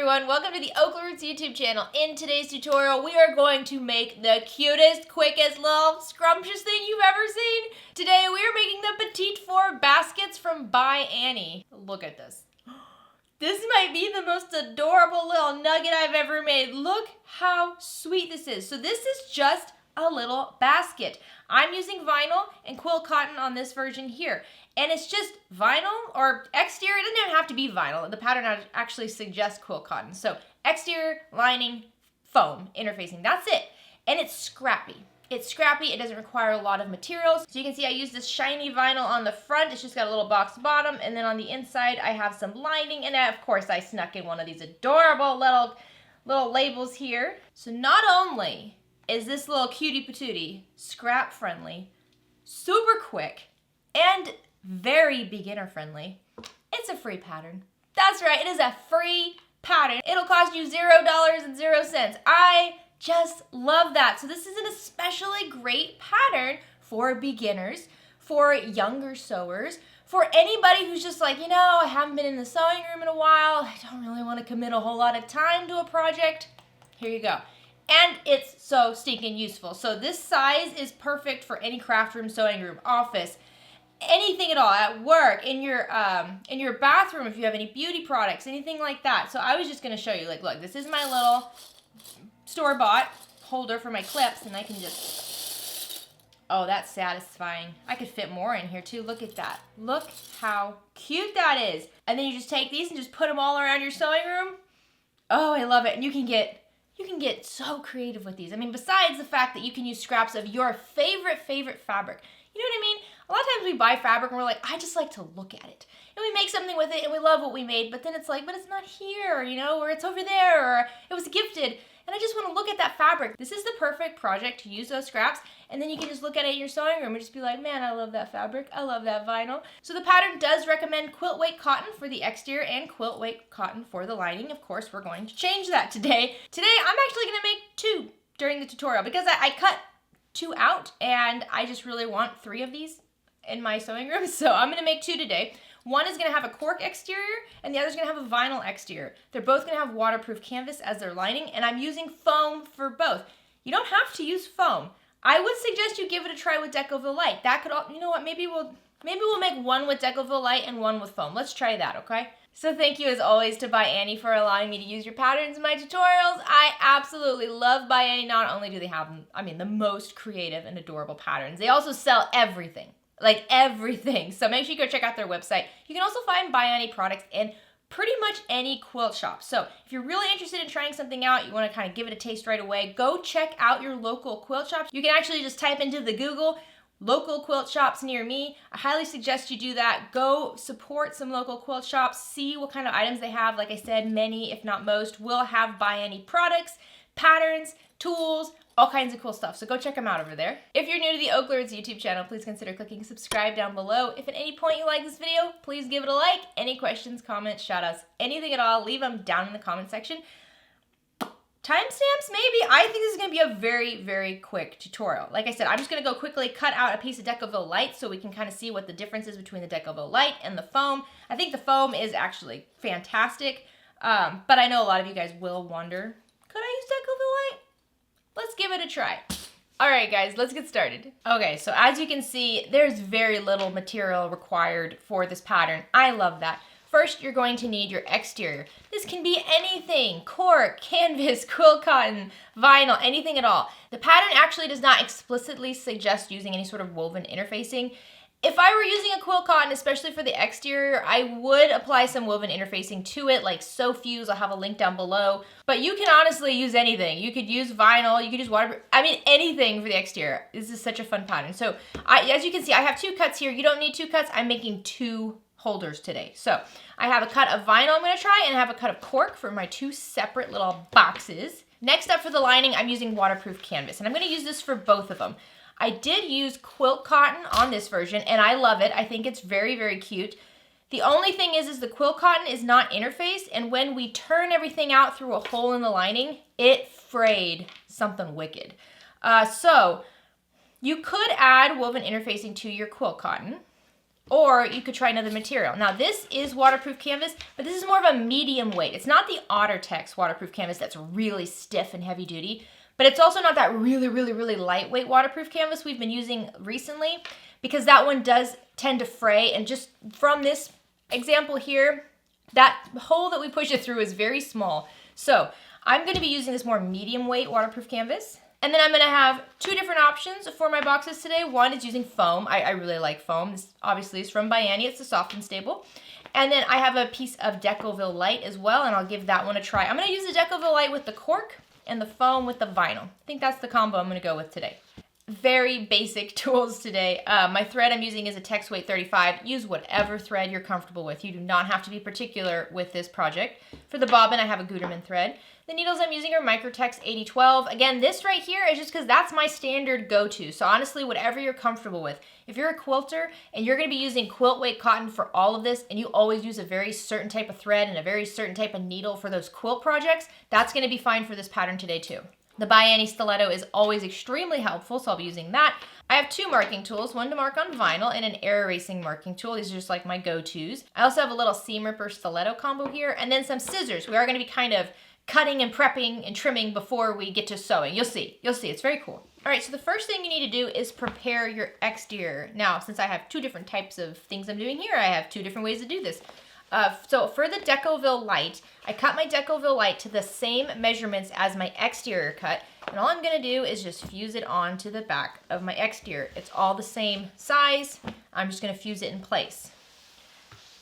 everyone, welcome to the OklaRoots YouTube channel. In today's tutorial, we are going to make the cutest, quickest, little scrumptious thing you've ever seen. Today, we are making the Petite Four baskets from By Annie. Look at this. This might be the most adorable little nugget I've ever made. Look how sweet this is. So this is just a little basket. I'm using vinyl and quilt cotton on this version here. And it's just vinyl or exterior. It doesn't even have to be vinyl. The pattern actually suggests quilt cotton. So exterior, lining, foam, interfacing. That's it. And it's scrappy. It's scrappy. It doesn't require a lot of materials. So you can see I used this shiny vinyl on the front. It's just got a little box bottom. And then on the inside, I have some lining. And of course, I snuck in one of these adorable little labels here. So not only is this little cutie patootie scrap friendly, super quick, and very beginner friendly, it's a free pattern. That's right, it is a free pattern. It'll cost you $0.00. I just love that. So this is an especially great pattern for beginners, for younger sewers, for anybody who's just like, I haven't been in the sewing room in a while, I don't really want to commit a whole lot of time to a project. Here you go. And it's so stinking useful. So this size is perfect for any craft room, sewing room, office, anything at all, at work, in your bathroom if you have any beauty products, anything like that. So I was just going to show you, look, this is my little store-bought holder for my clips, and I can just, oh, that's satisfying. I could fit more in here too. Look at that. Look how cute that is. And then you just take these and just put them all around your sewing room. Oh, I love it. And you can get so creative with these. I mean, besides the fact that you can use scraps of your favorite fabric. You know what I mean? A lot of times we buy fabric and we're like, I just like to look at it. And we make something with it and we love what we made, but then it's like, but it's not here, or it's over there, or it was gifted. And I just want to look at that fabric. This is the perfect project to use those scraps, and then you can just look at it in your sewing room and just be like, man, I love that fabric. I love that vinyl. So the pattern does recommend quilt weight cotton for the exterior and quilt weight cotton for the lining. Of course, we're going to change that today. Today, I'm actually going to make 2 during the tutorial because I cut 2 out, and I just really want 3 of these in my sewing room. So I'm going to make 2 today. One is going to have a cork exterior, and the other is going to have a vinyl exterior. They're both going to have waterproof canvas as their lining, and I'm using foam for both. You don't have to use foam. I would suggest you give it a try with Decoville Light. That could, you know what, maybe we'll make one with Decoville Light and one with foam. Let's try that, okay? So thank you as always to By Annie for allowing me to use your patterns in my tutorials. I absolutely love By Annie. Not only do they have, the most creative and adorable patterns, they also sell everything. Like everything. So make sure you go check out their website. You can also find By Annie products in pretty much any quilt shop. So if you're really interested in trying something out, you want to kind of give it a taste right away, go check out your local quilt shops. You can actually just type into the Google local quilt shops near me. I highly suggest you do that. Go support some local quilt shops. See what kind of items they have. Like I said, many, if not most, will have By Annie products, patterns, tools, all kinds of cool stuff. So go check them out over there. If you're new to the OklaRoots YouTube channel, please consider clicking subscribe down below. If at any point you like this video, please give it a like. Any questions, comments, shout-outs, anything at all, leave them down in the comment section. Timestamps, maybe. I think this is going to be a very, very quick tutorial. Like I said, I'm just going to go quickly cut out a piece of Decoville Light so we can kind of see what the difference is between the Decoville Light and the foam. I think the foam is actually fantastic, but I know a lot of you guys will wonder, could I use Decoville Light? Let's give it a try. All right, guys, let's get started. Okay, so as you can see, there's very little material required for this pattern. I love that. First, you're going to need your exterior. This can be anything, cork, canvas, quilt cotton, vinyl, anything at all. The pattern actually does not explicitly suggest using any sort of woven interfacing. If I were using a quilt cotton, especially for the exterior, I would apply some woven interfacing to it, like SewFuse. I'll have a link down below. But you can honestly use anything. You could use vinyl, you could use water, anything for the exterior. This is such a fun pattern. So as you can see, I have 2 cuts here. You don't need 2 cuts. I'm making 2 holders today. So I have a cut of vinyl I'm going to try, and I have a cut of cork for my 2 separate little boxes. Next up for the lining, I'm using waterproof canvas, and I'm going to use this for both of them. I did use quilt cotton on this version, and I love it. I think it's very, very cute. The only thing is the quilt cotton is not interfaced, and when we turn everything out through a hole in the lining, it frayed something wicked. So you could add woven interfacing to your quilt cotton. Or you could try another material. Now this is waterproof canvas, but this is more of a medium weight. It's not the OtterTex waterproof canvas that's really stiff and heavy duty, but it's also not that really lightweight waterproof canvas we've been using recently, because that one does tend to fray. And just from this example here, that hole that we push it through is very small. So I'm gonna be using this more medium weight waterproof canvas. And then I'm gonna have two different options for my boxes today. One is using foam. I really like foam. This obviously is from Bernina. It's the soft and stable. And then I have a piece of Decoville Light as well, and I'll give that one a try. I'm gonna use the Decoville Light with the cork and the foam with the vinyl. I think that's the combo I'm gonna go with today. Very basic tools today. My thread I'm using is a Tex Weight 35. Use whatever thread you're comfortable with. You do not have to be particular with this project. For the bobbin, I have a Gutermann thread. The needles I'm using are Microtex 8012. Again, this right here is just because that's my standard go-to. So honestly, whatever you're comfortable with. If you're a quilter and you're gonna be using quilt weight cotton for all of this, and you always use a very certain type of thread and a very certain type of needle for those quilt projects, that's gonna be fine for this pattern today too. The Bernina stiletto is always extremely helpful, so I'll be using that. I have two marking tools, one to mark on vinyl and an air erasing marking tool. These are just like my go-tos. I also have a little seam ripper stiletto combo here, and then some scissors. We are gonna be kind of cutting and prepping and trimming before we get to sewing. You'll see, it's very cool. All right, so the first thing you need to do is prepare your exterior. Now, since I have two different types of things I'm doing here, I have two different ways to do this. So for the Decoville Light, I cut my Decoville Light to the same measurements as my exterior cut, and all I'm gonna do is just fuse it onto the back of my exterior. It's all the same size. I'm just gonna fuse it in place.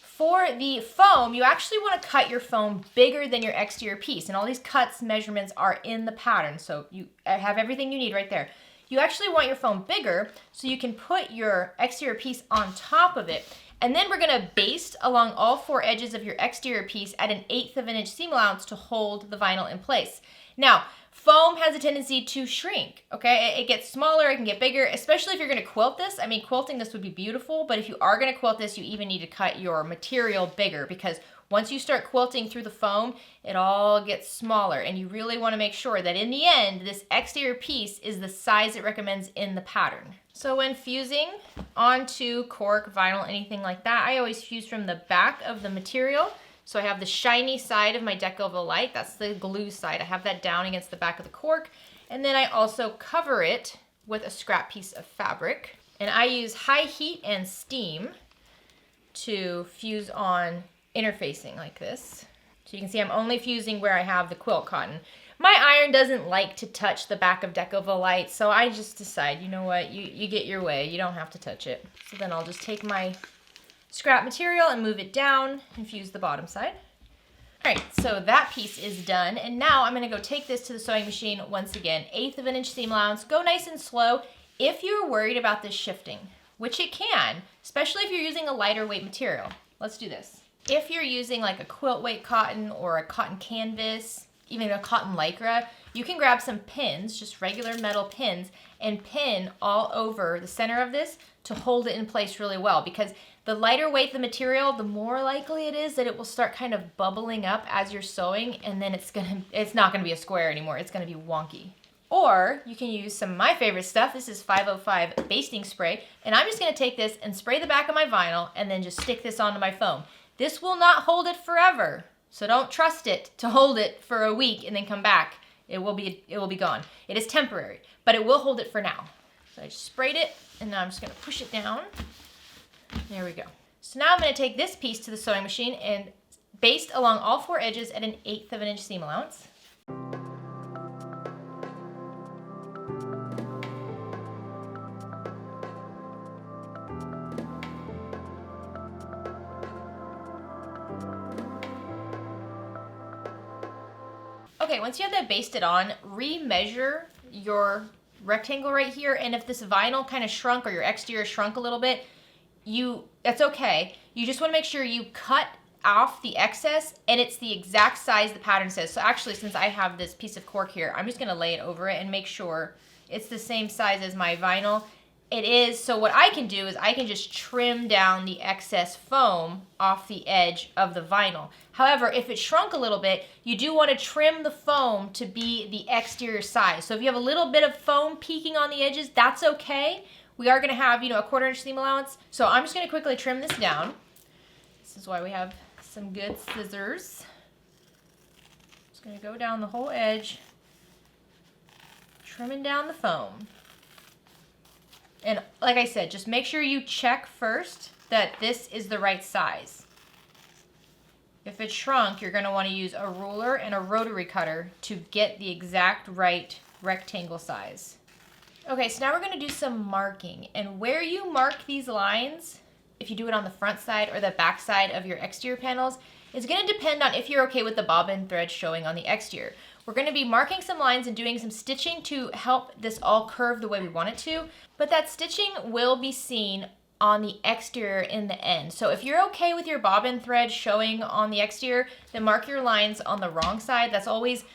For the foam, you actually want to cut your foam bigger than your exterior piece, and all these cuts measurements are in the pattern, so you have everything you need right there. You actually want your foam bigger so you can put your exterior piece on top of it, and then we're going to baste along all four edges of your exterior piece at 1/8 of an inch seam allowance to hold the vinyl in place. Now, foam has a tendency to shrink, okay? It gets smaller, it can get bigger, especially if you're gonna quilt this. I mean, quilting this would be beautiful, but if you are gonna quilt this, you even need to cut your material bigger, because once you start quilting through the foam, it all gets smaller, and you really wanna make sure that in the end, this exterior piece is the size it recommends in the pattern. So when fusing onto cork, vinyl, anything like that, I always fuse from the back of the material. So I have the shiny side of my Decoville Light, that's the glue side. I have that down against the back of the cork. And then I also cover it with a scrap piece of fabric. And I use high heat and steam to fuse on interfacing like this. So you can see I'm only fusing where I have the quilt cotton. My iron doesn't like to touch the back of Decoville Light, so I just decide, you know what, you get your way, you don't have to touch it. So then I'll just take my scrap material and move it down and fuse the bottom side. All right, so that piece is done. And now I'm gonna go take this to the sewing machine once again, 1/8 of an inch seam allowance. Go nice and slow. If you're worried about this shifting, which it can, especially if you're using a lighter weight material. Let's do this. If you're using like a quilt weight cotton or a cotton canvas, even a cotton lycra, you can grab some pins, just regular metal pins, and pin all over the center of this to hold it in place really well, because the lighter weight the material, the more likely it is that it will start kind of bubbling up as you're sewing, and then it's not gonna be a square anymore, it's gonna be wonky. Or you can use some of my favorite stuff. This is 505 basting spray, and I'm just gonna take this and spray the back of my vinyl and then just stick this onto my foam. This will not hold it forever, so don't trust it to hold it for a week and then come back. It will be gone. It is temporary, but it will hold it for now. So I just sprayed it, and now I'm just gonna push it down. There we go. So now I'm gonna take this piece to the sewing machine and baste along all four edges at 1/8 of an inch seam allowance. Okay, once you have that basted on, re-measure your rectangle right here, and if this vinyl kind of shrunk or your exterior shrunk a little bit, that's okay. You just want to make sure you cut off the excess and it's the exact size the pattern says. So actually, since I have this piece of cork here, I'm just going to lay it over it and make sure it's the same size as my vinyl. It is, so what I can do is I can just trim down the excess foam off the edge of the vinyl. However, if it shrunk a little bit, you do want to trim the foam to be the exterior size. So if you have a little bit of foam peeking on the edges, that's okay. we are gonna have, you know, a 1/4 inch seam allowance. So I'm just gonna quickly trim this down. This is why we have some good scissors. Just gonna go down the whole edge, trimming down the foam. And like I said, just make sure you check first that this is the right size. If it's shrunk, you're gonna wanna use a ruler and a rotary cutter to get the exact right rectangle size. Okay, so now we're gonna do some marking. And where you mark these lines, if you do it on the front side or the back side of your exterior panels, is gonna depend on if you're okay with the bobbin thread showing on the exterior. We're gonna be marking some lines and doing some stitching to help this all curve the way we want it to, but that stitching will be seen on the exterior in the end. So if you're okay with your bobbin thread showing on the exterior, then mark your lines on the wrong side. That's always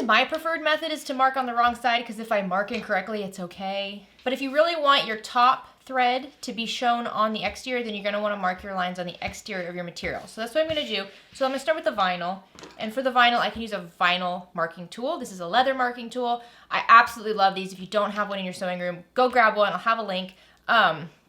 my preferred method, is to mark on the wrong side, because if I mark incorrectly, it's okay. But if you really want your top thread to be shown on the exterior, then you're gonna wanna mark your lines on the exterior of your material. So that's what I'm gonna do. So I'm gonna start with the vinyl. And for the vinyl, I can use a vinyl marking tool. This is a leather marking tool. I absolutely love these. If you don't have one in your sewing room, go grab one. I'll have a link.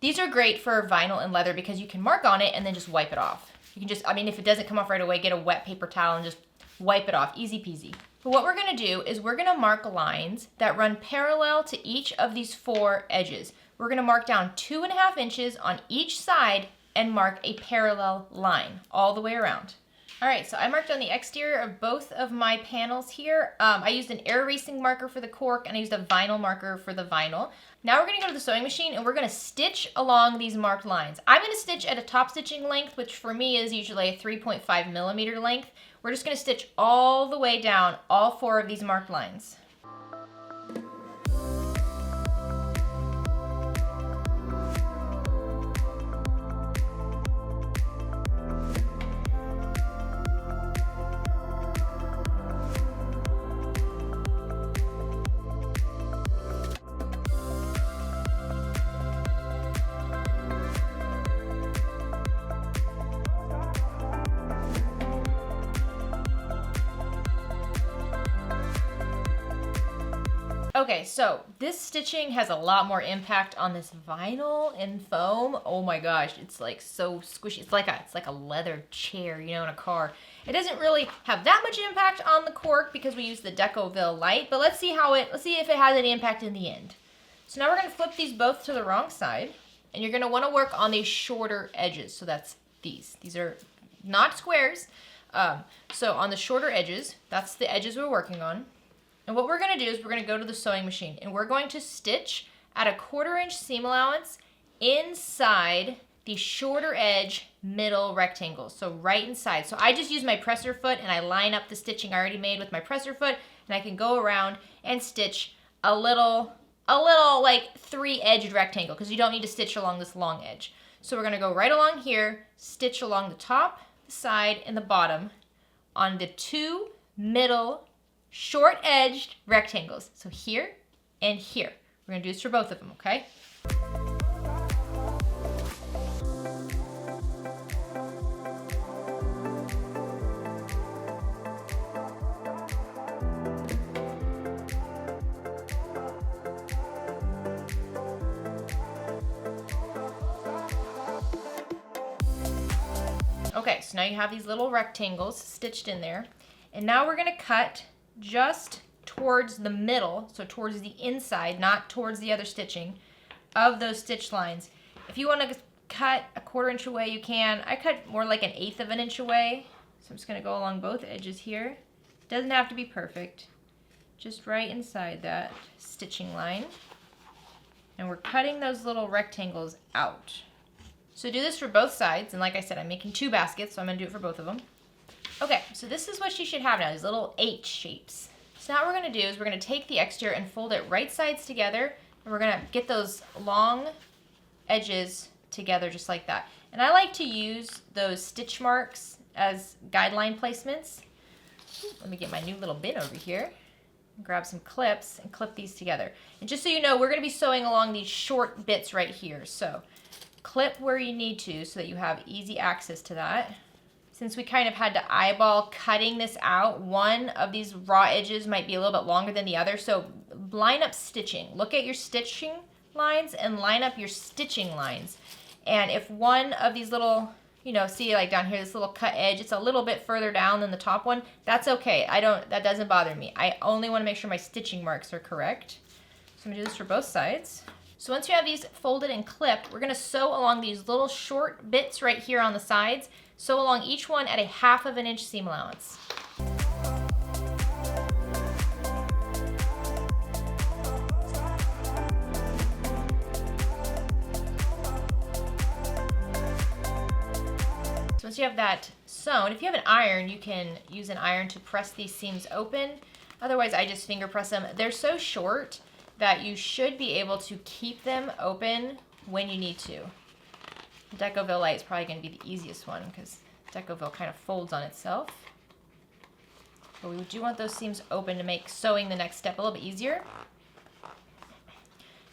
These are great for vinyl and leather because you can mark on it and then just wipe it off. You can just, I mean, if it doesn't come off right away, get a wet paper towel and just wipe it off. Easy peasy. But what we're gonna do is we're gonna mark lines that run parallel to each of these 4 edges. We're gonna mark down 2.5 inches on each side and mark a parallel line all the way around. All right, so I marked on the exterior of both of my panels here. I used an air erasing marker for the cork and I used a vinyl marker for the vinyl. Now we're gonna go to the sewing machine and we're gonna stitch along these marked lines. I'm gonna stitch at a top stitching length, which for me is usually a 3.5 millimeter length. We're just gonna stitch all the way down all 4 of these marked lines. Okay, so this stitching has a lot more impact on this vinyl and foam. Oh my gosh, it's like so squishy. It's like a leather chair, you know, in a car. It doesn't really have that much impact on the cork because we use the Decoville Light, but let's see if it has any impact in the end. So now we're gonna flip these both to the wrong side, and you're gonna wanna work on these shorter edges. So that's these. These are not squares. So on the shorter edges, that's the edges we're working on. And what we're gonna do is we're gonna go to the sewing machine and we're going to stitch at a 1/4 inch seam allowance inside the shorter edge middle rectangles. So right inside. So I just use my presser foot and I line up the stitching I already made with my presser foot, and I can go around and stitch a little like 3-edged rectangle, because you don't need to stitch along this long edge. So we're gonna go right along here, stitch along the top, the side, and the bottom on the 2 middle short-edged rectangles. So here and here. We're gonna do this for both of them, okay? Okay, so now you have these little rectangles stitched in there. And now we're gonna cut just towards the middle, so towards the inside, not towards the other stitching, of those stitch lines. If you want to cut a 1/4 inch away, you can. I cut more like 1/8 of an inch away, so I'm just going to go along both edges here. Doesn't have to be perfect, just right inside that stitching line. And we're cutting those little rectangles out. So do this for both sides, and like I said, I'm making 2 baskets, so I'm going to do it for both of them. Okay, so this is what you should have now, these little H shapes. So now what we're gonna do is we're gonna take the exterior and fold it right sides together, and we're gonna get those long edges together just like that. And I like to use those stitch marks as guideline placements. Let me get my new little bin over here. Grab some clips and clip these together. And just so you know, we're gonna be sewing along these short bits right here. So clip where you need to so that you have easy access to that. Since we kind of had to eyeball cutting this out, one of these raw edges might be a little bit longer than the other, so line up stitching. Look at your stitching lines and line up your stitching lines. And if one of these little, you know, see like down here, this little cut edge, it's a little bit further down than the top one, that's okay. That doesn't bother me. I only want to make sure my stitching marks are correct. So I'm gonna do this for both sides. So once you have these folded and clipped, we're gonna sew along these little short bits right here on the sides. Sew along each one at a 1/2 inch seam allowance. So once you have that sewn, if you have an iron, you can use an iron to press these seams open. Otherwise, I just finger press them. They're so short that you should be able to keep them open when you need to. Decoville light is probably going to be the easiest one because Decoville kind of folds on itself. But we do want those seams open to make sewing the next step a little bit easier.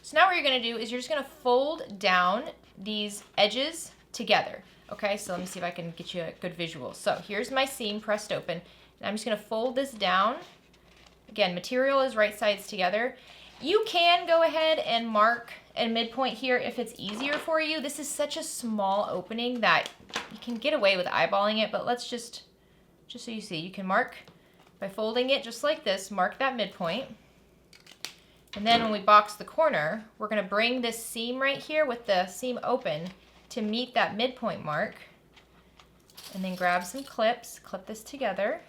So now what you're going to do is you're just going to fold down these edges together. Okay, so let me see if I can get you a good visual. So here's my seam pressed open, and I'm just going to fold this down. Again, material is right sides together. You can go ahead and mark a midpoint here if it's easier for you. This is such a small opening that you can get away with eyeballing it, but let's just so you see, you can mark by folding it just like this, mark that midpoint. And then when we box the corner, we're gonna bring this seam right here with the seam open to meet that midpoint mark. And then grab some clips, clip this together,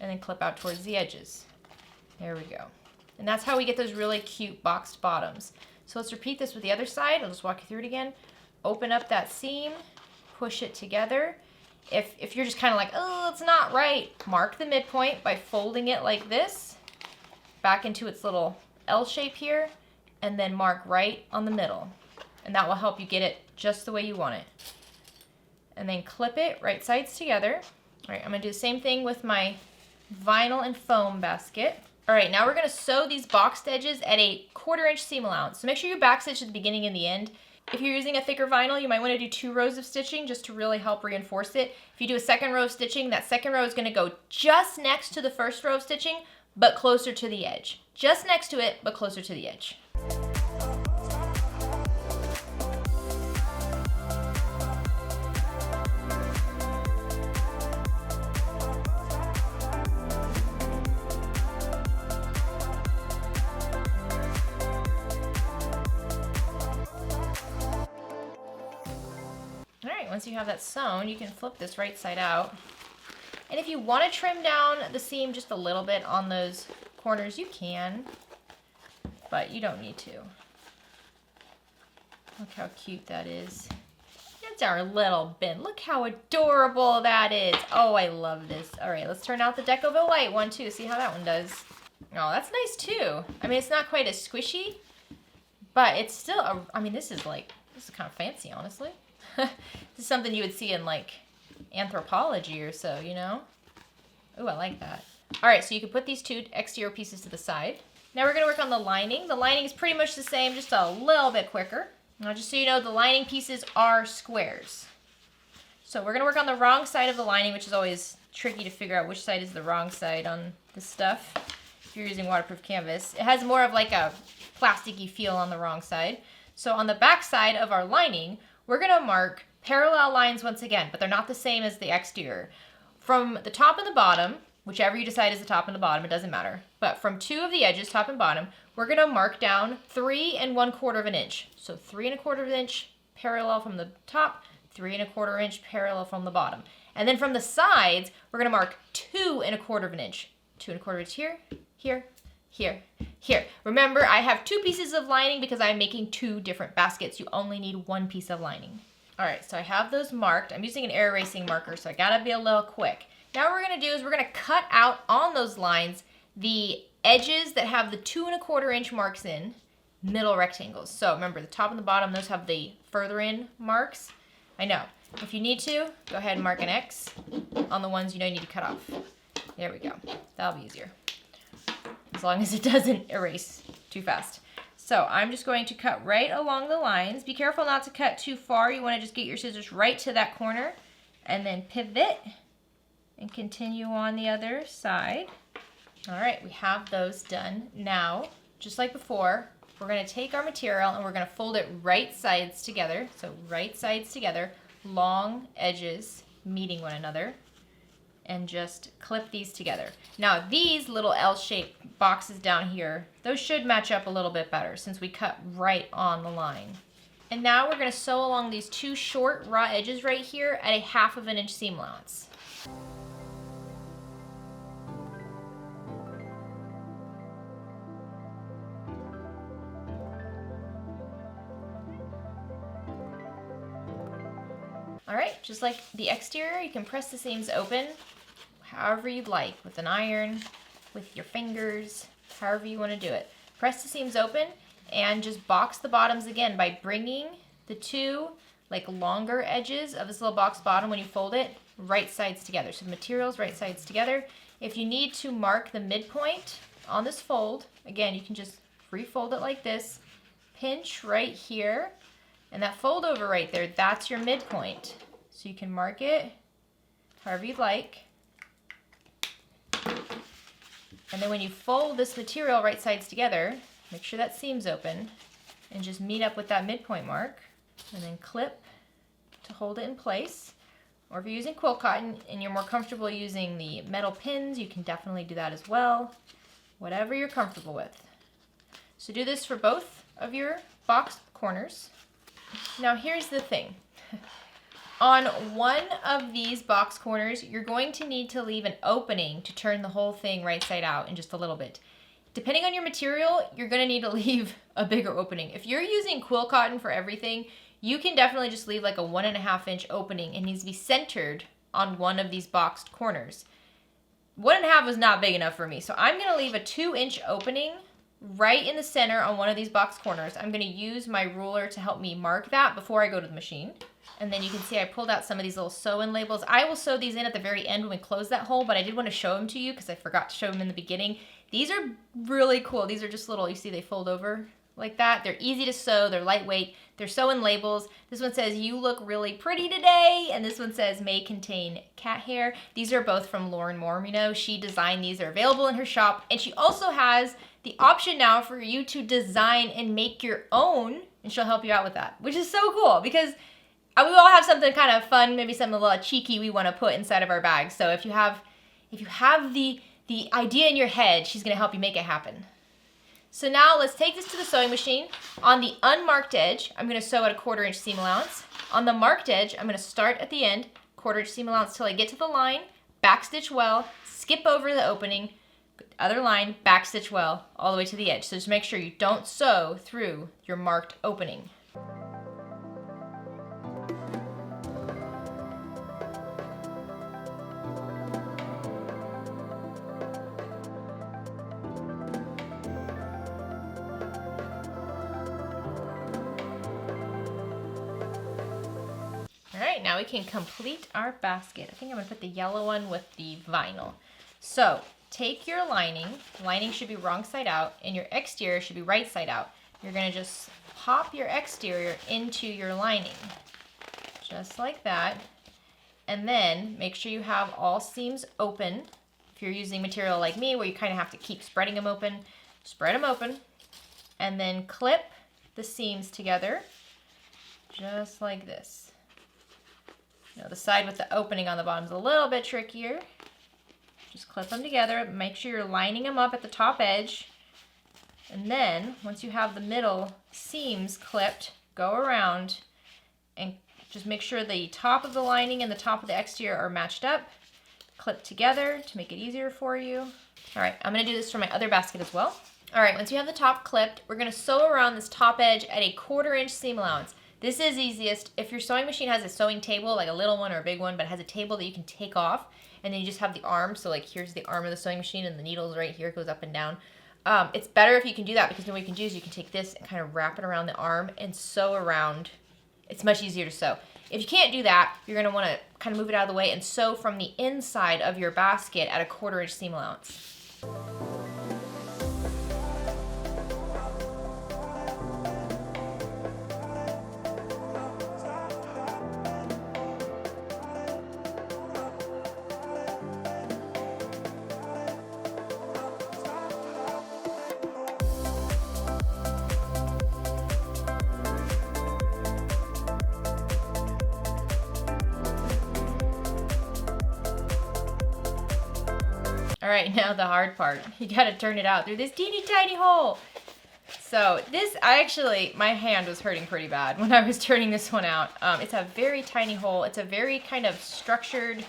and then clip out towards the edges. There we go. And that's how we get those really cute boxed bottoms. So let's repeat this with the other side. I'll just walk you through it again. Open up that seam, push it together. If you're just kind of like, oh, it's not right, mark the midpoint by folding it like this, back into its little L shape here, and then mark right on the middle. And that will help you get it just the way you want it. And then clip it right sides together. All right, I'm gonna do the same thing with my vinyl and foam basket. All right, now we're gonna sew these boxed edges at a 1/4 inch seam allowance. So make sure you backstitch at the beginning and the end. If you're using a thicker vinyl, you might wanna do 2 rows of stitching just to really help reinforce it. If you do a second row of stitching, that second row is gonna go just next to the first row of stitching, but closer to the edge. Just next to it, but closer to the edge. Once you have that sewn, you can flip this right side out. And if you want to trim down the seam just a little bit on those corners, you can, but you don't need to. Look how cute that is. It's our little bin. Look how adorable that is. Oh, I love this. All right, let's turn out the Decoville light one too. See how that one does. Oh, that's nice too. I mean, it's not quite as squishy, but it's still, I mean, this is kind of fancy, honestly. This is something you would see in like anthropology or so, you know? Ooh, I like that. All right, so you can put these 2 exterior pieces to the side. Now we're gonna work on the lining. The lining is pretty much the same, just a little bit quicker. Now just so you know, the lining pieces are squares. So we're gonna work on the wrong side of the lining, which is always tricky to figure out which side is the wrong side on this stuff. If you're using waterproof canvas, it has more of like a plasticky feel on the wrong side. So on the back side of our lining, we're gonna mark parallel lines once again, but they're not the same as the exterior. From the top and the bottom, whichever you decide is the top and the bottom, it doesn't matter. But from 2 of the edges, top and bottom, we're gonna mark down 3 1/4 inch. So 3 1/4 inch parallel from the top, 3 1/4 inch parallel from the bottom. And then from the sides, we're gonna mark 2 1/4 inch. 2 1/4 inch here, here, here, here. Remember, I have 2 pieces of lining because I'm making 2 different baskets. You only need 1 piece of lining. All right, so I have those marked. I'm using an air erasing marker, so I gotta be a little quick. Now what we're gonna do is we're gonna cut out on those lines the edges that have the 2 1/4 inch marks in middle rectangles. So remember, the top and the bottom, those have the further in marks. I know. If you need to, go ahead and mark an X on the ones you know you need to cut off. There we go. That'll be easier. As long as it doesn't erase too fast. So I'm just going to cut right along the lines. Be careful not to cut too far. You want to just get your scissors right to that corner and then pivot and continue on the other side. All right, we have those done. Now, just like before, we're gonna take our material and we're gonna fold it right sides together. So right sides together, long edges meeting one another, and just clip these together. Now these little L-shaped boxes down here, those should match up a little bit better since we cut right on the line. And now we're gonna sew along these two short raw edges right here at a 1/2 inch seam allowance. All right, just like the exterior, you can press the seams open however you'd like, with an iron, with your fingers, however you want to do it. Press the seams open and just box the bottoms again by bringing the two like longer edges of this little box bottom when you fold it right sides together. So the materials right sides together. If you need to mark the midpoint on this fold, again, you can just refold it like this, pinch right here, and that fold over right there, that's your midpoint. So you can mark it however you'd like. And then when you fold this material right sides together, make sure that seam's open and just meet up with that midpoint mark, and then clip to hold it in place. Or if you're using quilt cotton and you're more comfortable using the metal pins, you can definitely do that as well. Whatever you're comfortable with. So do this for both of your box corners. Now here's the thing. On one of these box corners, you're going to need to leave an opening to turn the whole thing right side out in just a little bit. Depending on your material, you're gonna need to leave a bigger opening. If you're using quilt cotton for everything, you can definitely just leave like a 1.5 inch opening. It needs to be centered on one of these boxed corners. 1.5 was not big enough for me, so I'm gonna leave a 2 inch opening right in the center on one of these box corners. I'm gonna use my ruler to help me mark that before I go to the machine. And then you can see I pulled out some of these little sew-in labels. I will sew these in at the very end when we close that hole, but I did want to show them to you because I forgot to show them in the beginning. These are really cool. These are just little, you see they fold over like that. They're easy to sew, they're lightweight, they're sew-in labels. This one says, "You look really pretty today," and this one says, "May contain cat hair." These are both from Lauren Mormino. She designed these, they're available in her shop, and she also has the option now for you to design and make your own, and she'll help you out with that, which is so cool because we all have something kind of fun, maybe something a little cheeky we want to put inside of our bag. So if you have the idea in your head, she's going to help you make it happen. So now let's take this to the sewing machine. On the unmarked edge, I'm going to sew at a 1/4 inch seam allowance. On the marked edge, I'm going to start at the end, 1/4 inch seam allowance till I get to the line, backstitch well, skip over the opening, other line, backstitch well, all the way to the edge. So just make sure you don't sew through your marked opening. All right, now we can complete our basket. I think I'm gonna put the yellow one with the vinyl. So take your lining should be wrong side out, and your exterior should be right side out. You're gonna just pop your exterior into your lining, just like that. And then make sure you have all seams open. If you're using material like me, where you kind of have to keep spreading them open, spread them open, and then clip the seams together, just like this. Now the side with the opening on the bottom is a little bit trickier. Just clip them together, make sure you're lining them up at the top edge. And then, once you have the middle seams clipped, go around and just make sure the top of the lining and the top of the exterior are matched up. Clip together to make it easier for you. All right, I'm gonna do this for my other basket as well. All right, once you have the top clipped, we're gonna sew around this top edge at a 1/4 inch seam allowance. This is easiest if your sewing machine has a sewing table, like a little one or a big one, but it has a table that you can take off, and then you just have the arm. So like here's the arm of the sewing machine, and the needle's right here, it goes up and down. It's better if you can do that, because then what you can do is you can take this and kind of wrap it around the arm and sew around. It's much easier to sew. If you can't do that, you're gonna wanna kind of move it out of the way and sew from the inside of your basket at a 1/4 inch seam allowance. All right, now the hard part. You gotta turn it out through this teeny tiny hole. So this, my hand was hurting pretty bad when I was turning this one out. It's a very tiny hole. It's a very kind of structured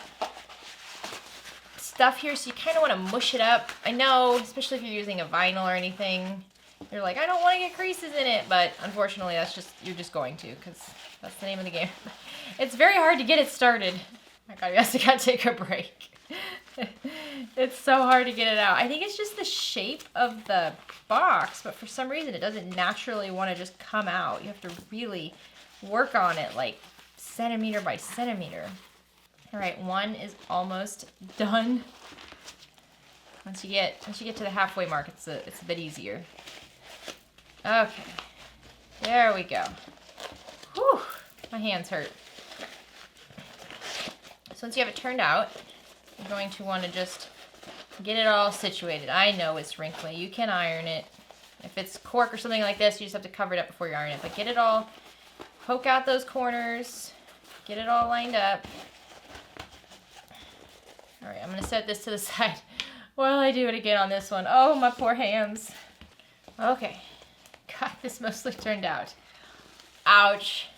stuff here, so you kind of want to mush it up. I know, especially if you're using a vinyl or anything, you're like, I don't want to get creases in it, but unfortunately you're just going to, because that's the name of the game. It's very hard to get it started. Oh my God, I gotta take a break. It's so hard to get it out. I think it's just the shape of the box, but for some reason it doesn't naturally want to just come out. You have to really work on it, like centimeter by centimeter. All right, one is almost done. Once you get to the halfway mark, it's a bit easier. Okay, there we go. Whew, my hands hurt. So once you have it turned out, you're going to want to just get it all situated. I know it's wrinkly. You can iron it. If it's cork or something like this, you just have to cover it up before you iron it. But get it all, poke out those corners, get it all lined up. All right, I'm going to set this to the side while I do it again on this one. Oh, my poor hands. Okay. God, this mostly turned out. Ouch.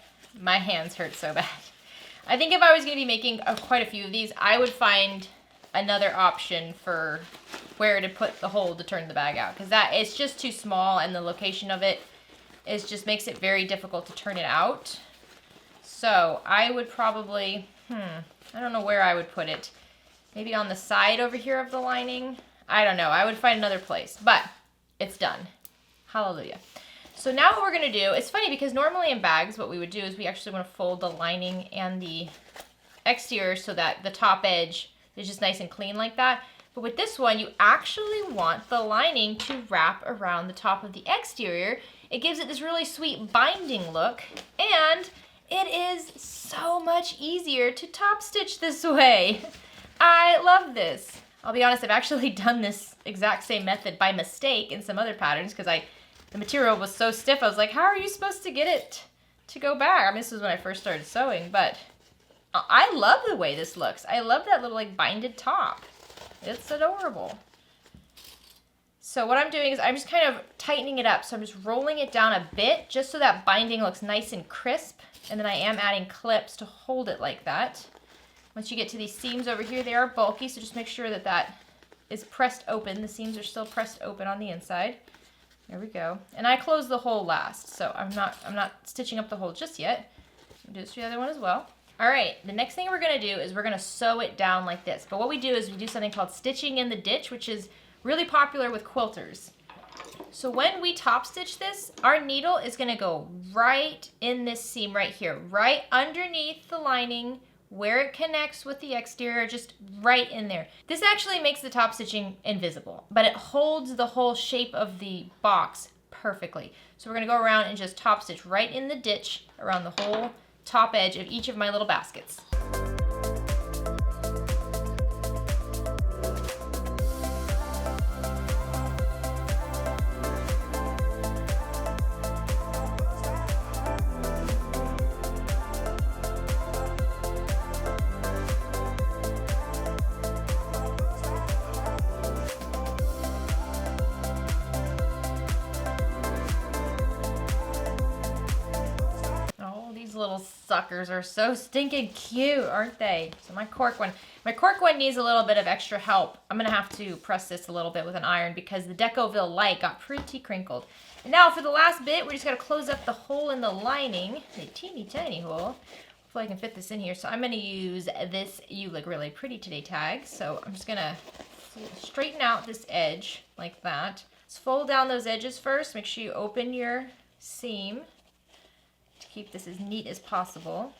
My hands hurt so bad. I think if I was going to be making quite a few of these, I would find another option for where to put the hole to turn the bag out, because it's just too small, and the location of it just makes it very difficult to turn it out. So I would probably, I don't know where I would put it. Maybe on the side over here of the lining. I don't know. I would find another place, but it's done. Hallelujah. So now what we're going to do, it's funny because normally in bags what we would do is we actually want to fold the lining and the exterior so that the top edge is just nice and clean like that. But with this one, you actually want the lining to wrap around the top of the exterior. It gives it this really sweet binding look, and it is so much easier to top stitch this way. I love this. I'll be honest, I've actually done this exact same method by mistake in some other patterns because the material was so stiff. I was like, how are you supposed to get it to go back? I mean, this was when I first started sewing, but I love the way this looks. I love that little like binded top. It's adorable. So what I'm doing is I'm just kind of tightening it up. So I'm just rolling it down a bit just so that binding looks nice and crisp. And then I am adding clips to hold it like that. Once you get to these seams over here, they are bulky, so just make sure that that is pressed open. The seams are still pressed open on the inside. There we go. And I close the hole last, so I'm not stitching up the hole just yet. I'll do this for the other one as well. All right, the next thing we're gonna do is we're gonna sew it down like this. But what we do is we do something called stitching in the ditch, which is really popular with quilters. So when we top stitch this, our needle is gonna go right in this seam right here, right underneath the lining, where it connects with the exterior, just right in there. This actually makes the top stitching invisible, but it holds the whole shape of the box perfectly. So we're gonna go around and just top stitch right in the ditch around the whole top edge of each of my little baskets. Little suckers are so stinking cute, aren't they? So my cork one needs a little bit of extra help. I'm gonna have to press this a little bit with an iron because the Decoville light got pretty crinkled. And now for the last bit, we just gotta close up the hole in the lining, a teeny tiny hole. Hopefully I can fit this in here. So I'm gonna use this "You Look Really Pretty Today" tag. So I'm just gonna straighten out this edge like that. Let's fold down those edges first. Make sure you open your seam. Keep this as neat as possible.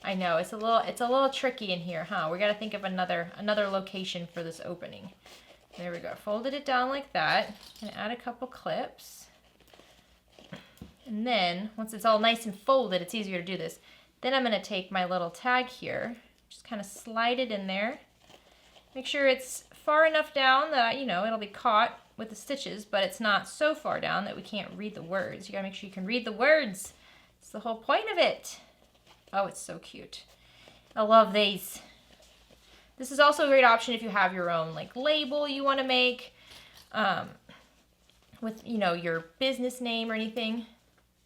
I know it's a little tricky in here, huh? We got to think of another location for this opening. There we go. Folded it down like that. And add a couple clips. And then once it's all nice and folded, it's easier to do this. Then I'm going to take my little tag here, just kind of slide it in there. Make sure it's far enough down that, you know, it'll be caught with the stitches, but it's not so far down that we can't read the words. You got to make sure you can read the words. It's the whole point of it. Oh, it's so cute. I love these. This is also a great option if you have your own like label you want to make with, you know, your business name or anything.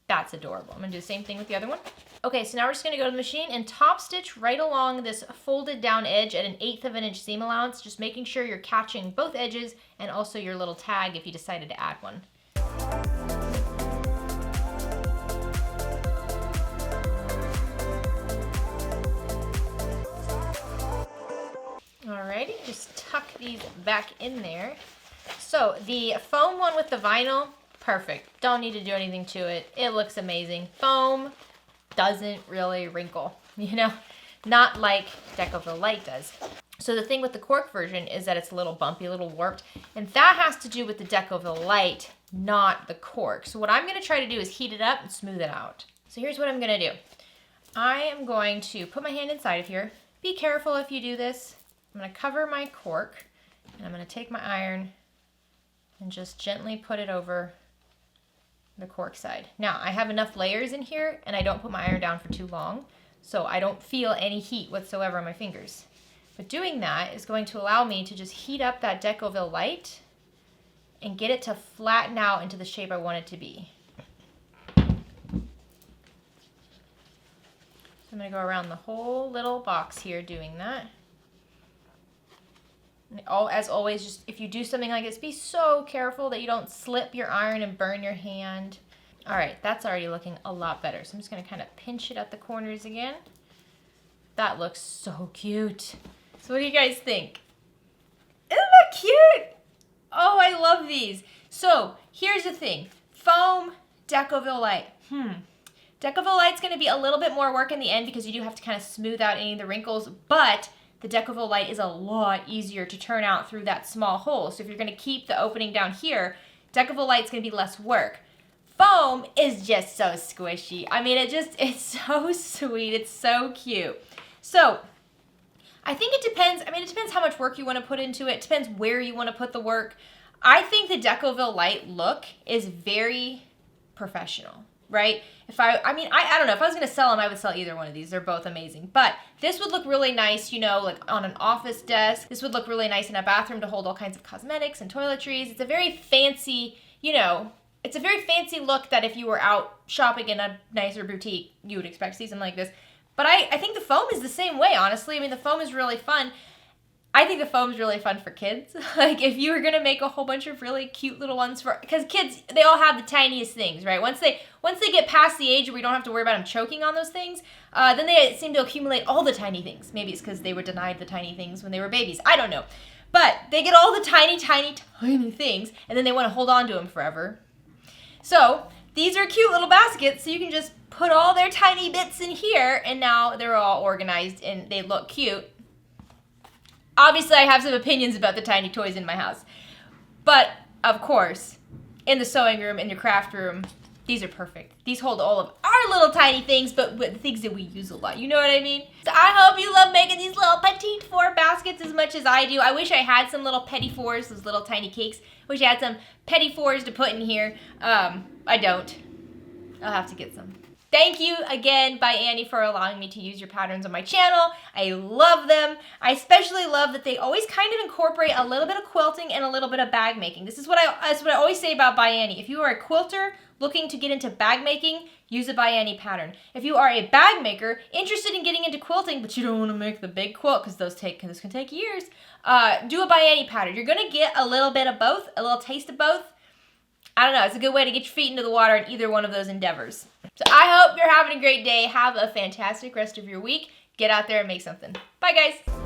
That's adorable. I'm gonna do the same thing with the other one. Okay, so now we're just gonna go to the machine and top stitch right along this folded down edge at 1/8 of an inch seam allowance, just making sure you're catching both edges and also your little tag if you decided to add one. Alrighty, just tuck these back in there. So the foam one with the vinyl, perfect. Don't need to do anything to it. It looks amazing. Foam doesn't really wrinkle, you know, not like Decoville Light does. So the thing with the cork version is that it's a little bumpy, a little warped, and that has to do with the Decoville Light, not the cork. So what I'm gonna try to do is heat it up and smooth it out. So here's what I'm gonna do. I am going to put my hand inside of here. Be careful if you do this. I'm gonna cover my cork, and I'm gonna take my iron and just gently put it over the cork side. Now, I have enough layers in here, and I don't put my iron down for too long, so I don't feel any heat whatsoever on my fingers. But doing that is going to allow me to just heat up that Decoville Light and get it to flatten out into the shape I want it to be. So I'm gonna go around the whole little box here doing that. As always, just if you do something like this, be so careful that you don't slip your iron and burn your hand. All right, that's already looking a lot better. So I'm just gonna kind of pinch it at the corners again. That looks so cute. So what do you guys think? Isn't that cute? Oh, I love these. So here's the thing, foam, Decoville Light. Decoville Light's gonna be a little bit more work in the end because you do have to kind of smooth out any of the wrinkles, but the Decoville Light is a lot easier to turn out through that small hole. So if you're gonna keep the opening down here, Decoville Light's gonna be less work. Foam is just so squishy. I mean, it's so sweet, it's so cute. So I think it depends, it depends how much work you wanna put into it. It depends where you wanna put the work. I think the Decoville Light look is very professional, right? I don't know, if I was gonna sell them, I would sell either one of these. They're both amazing. But this would look really nice, you know, like on an office desk. This would look really nice in a bathroom to hold all kinds of cosmetics and toiletries. It's a very fancy, you know, it's a very fancy look that if you were out shopping in a nicer boutique, you would expect to see something like this. But I think the foam is the same way, honestly. I mean, the foam is really fun. I think the foam's really fun for kids. Like if you were gonna make a whole bunch of really cute little ones because kids, they all have the tiniest things, right? Once they get past the age where we don't have to worry about them choking on those things, then they seem to accumulate all the tiny things. Maybe it's because they were denied the tiny things when they were babies. I don't know. But they get all the tiny, tiny, tiny things, and then they want to hold on to them forever. So these are cute little baskets, so you can just put all their tiny bits in here, and now they're all organized and they look cute. Obviously, I have some opinions about the tiny toys in my house. But, of course, in the sewing room, in your craft room, these are perfect. These hold all of our little tiny things, but the things that we use a lot. You know what I mean? So I hope you love making these little petite four baskets as much as I do. I wish I had some little petit fours, those little tiny cakes. Wish I had some petit fours to put in here. I don't. I'll have to get some. Thank you again, by Annie, for allowing me to use your patterns on my channel. I love them. I especially love that they always kind of incorporate a little bit of quilting and a little bit of bag making. That's what I always say about by Annie. If you are a quilter looking to get into bag making, use a by Annie pattern. If you are a bag maker interested in getting into quilting, but you don't want to make the big quilt because this can take years, do a by Annie pattern. You're gonna get a little bit of both, a little taste of both. I don't know, it's a good way to get your feet into the water in either one of those endeavors. So I hope you're having a great day. Have a fantastic rest of your week. Get out there and make something. Bye, guys.